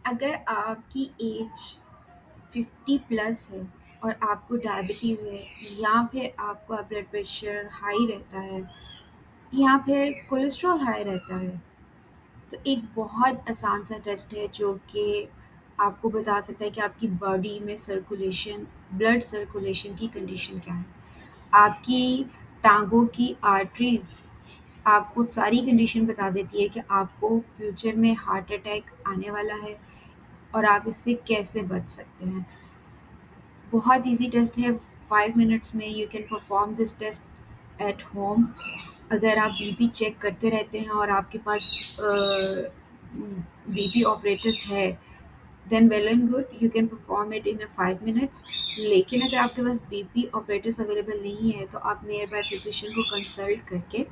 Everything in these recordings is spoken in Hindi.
अगर आपकी एज 50 प्लस है और आपको डायबिटीज़ है या फिर आपका ब्लड प्रेशर हाई रहता है या फिर कोलेस्ट्रॉल हाई रहता है, तो एक बहुत आसान सा टेस्ट है जो कि आपको बता सकता है कि आपकी बॉडी में सर्कुलेशन, ब्लड सर्कुलेशन की कंडीशन क्या है। आपकी टाँगों की आर्टरीज़ आपको सारी कंडीशन बता देती है कि आपको फ्यूचर में हार्ट अटैक आने वाला है और आप इससे कैसे बच सकते हैं। बहुत ईज़ी टेस्ट है, 5 मिनट्स में you can perform this test at home. अगर आप बीपी चेक करते रहते हैं और आपके पास बीपी ऑपरेटर्स है, then well and good, you can perform it in 5 minutes. लेकिन अगर आपके पास बीपी ऑपरेटर्स अवेलेबल नहीं है, तो आप नियर बाय फिजिशियन को कंसल्ट करके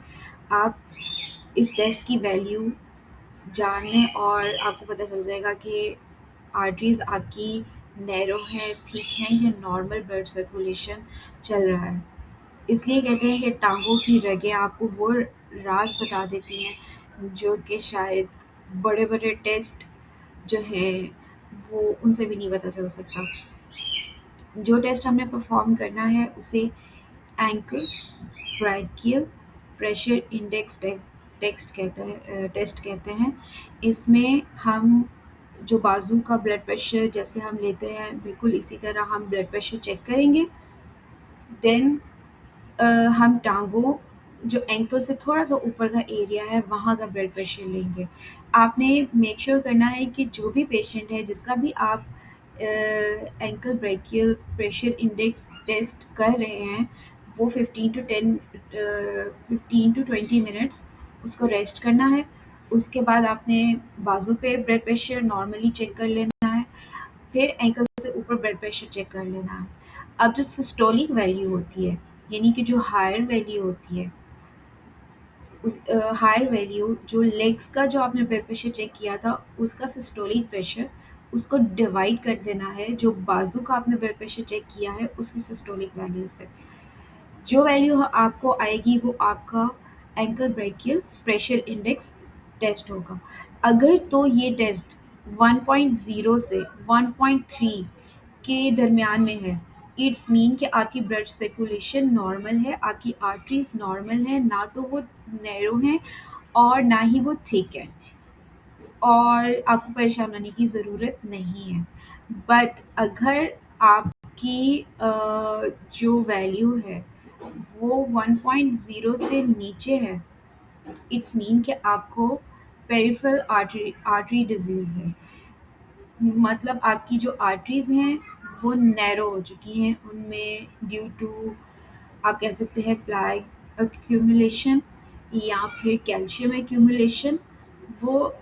आप इस टेस्ट की वैल्यू जानें और आपको पता चल जाएगा कि आर्टरीज़ आपकी नैरो हैं, थिक हैं या नॉर्मल ब्लड सर्कुलेशन चल रहा है। इसलिए कहते हैं कि टाँगों की रगें आपको वो राज़ बता देती हैं जो कि शायद बड़े-बड़े टेस्ट जो हैं वो उनसे भी नहीं पता चल सकता। जो टेस्ट हमने परफ़ॉर्म करना है उसे एंकल ब्राchiयल प्रेशर इंडेक्स टेस्ट कहते हैं। इसमें हम जो बाजू का ब्लड प्रेशर जैसे हम लेते हैं, बिल्कुल इसी तरह हम ब्लड प्रेशर चेक करेंगे। देन हम टाँगों जो एंकल से थोड़ा-सा ऊपर का एरिया है, वहाँ का ब्लड प्रेशर लेंगे। आपने मेक श्योर करना है कि जो भी पेशेंट है, जिसका भी आप ankle brachial pressure index test कर रहे हैं, वो 15 टू 20 मिनट्स उसको रेस्ट करना है। उसके बाद आपने बाजू पे ब्लड प्रेशर नॉर्मली चेक कर लेना है, फिर एंकल से ऊपर ब्लड प्रेशर चेक कर लेना है। अब जो सिस्टोलिक वैल्यू होती है, यानी कि जो हायर वैल्यू होती है, हायर वैल्यू जो लेग्स का जो आपने ब्लड प्रेशर चेक किया था उसका सिस्टोलिक प्रेशर, उसको डिवाइड कर देना है जो बाजू का आपने ब्लड प्रेशर चेक किया है उसकी सिस्टोलिक वैल्यू से। जो वैल्यू आपको आएगी वो आपका ankle brachial pressure index test होगा। अगर तो ये टेस्ट 1.0 से 1.3 के दरमियान में है, इट्स मीन कि आपकी ब्लड सर्कुलेशन नॉर्मल है, आपकी आर्टरीज नॉर्मल है, ना तो वो नैरो हैं और ना ही वो थिक है और आपको परेशान होने की ज़रूरत नहीं है। बट अगर आपकी जो वैल्यू है वो 1.0 से नीचे है, इट्स मीन कि आपको पेरिफेरल आर्टरी डिजीज़ है। मतलब आपकी जो आर्टरीज़ हैं वो नैरो हो चुकी हैं, उनमें ड्यू टू आप कह सकते हैं प्लैक एक्यूमुलेशन या फिर कैल्शियम एक्यूमुलेशन, वो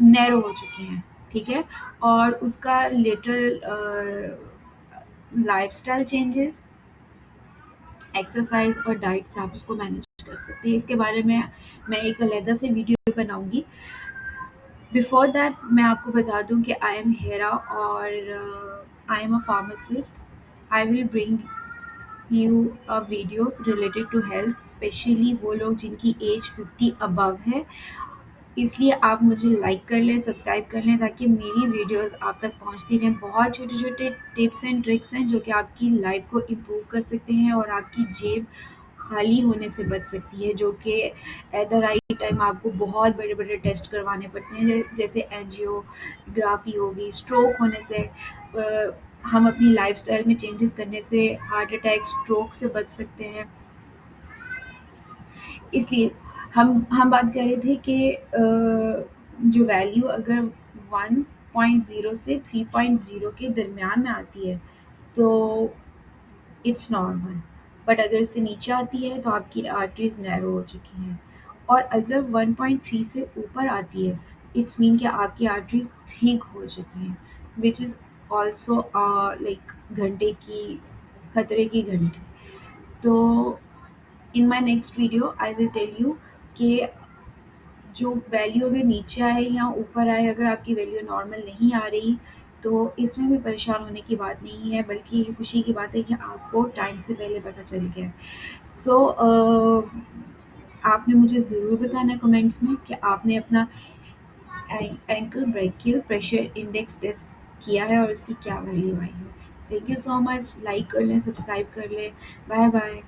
नैरो हो चुकी हैं, ठीक है? और उसका लिटिल लाइफ़स्टाइल चेंजेस, एक्सरसाइज़ और डाइट से आप उसको मैनेज कर सकते हैं। इसके बारे में मैं एक अलहदा से वीडियो बनाऊँगी। बिफोर दैट मैं आपको बता दूँ कि आई एम हेरा और I am a pharmacist. I will bring you videos related to health, specially वो लोग जिनकी एज 50 अबव है। इसलिए आप मुझे लाइक कर लें, सब्सक्राइब कर लें ताकि मेरी वीडियोस आप तक पहुंचती रहें। बहुत छोटे-छोटे टिप्स एंड ट्रिक्स हैं जो कि आपकी लाइफ को इम्प्रूव कर सकते हैं और आपकी जेब खाली होने से बच सकती है, जो कि एट द राइट टाइम आपको बहुत बड़े-बड़े टेस्ट करवाने पड़ते हैं, जैसे एंजियोग्राफी हो गई, स्ट्रोक होने से हम अपनी लाइफ़स्टाइल में चेंजेस करने से हार्ट अटैक, स्ट्रोक से बच सकते हैं। इसलिए हम बात कर रहे थे कि जो वैल्यू अगर 1.0 से 3.0 के दरमियान में आती है, तो इट्स नॉर्मल। बट अगर इससे नीचे आती है तो आपकी आर्टरीज़ नैरो हो चुकी हैं। और अगर 1.3 से ऊपर आती है, इट्स मीन कि आपकी आर्टरीज़ थिक हो चुकी हैं, व्हिच इज़ ऑल्सो लाइक घंटे की खतरे की घंटी। तो in my next video I will tell you कि जो वैल्यू अगर नीचे आए या ऊपर आए, अगर आपकी वैल्यू नॉर्मल नहीं आ रही, तो इसमें भी परेशान होने की बात नहीं है, बल्कि ये खुशी की बात है कि आपको टाइम से पहले पता चल गया है। सो आपने मुझे ज़रूर बताना है कमेंट्स में कि आपने अपना ankle brachial pressure index test किया है और उसकी क्या वैल्यू आई है। Thank you so much. Like कर लें, सब्सक्राइब कर लें। Bye bye.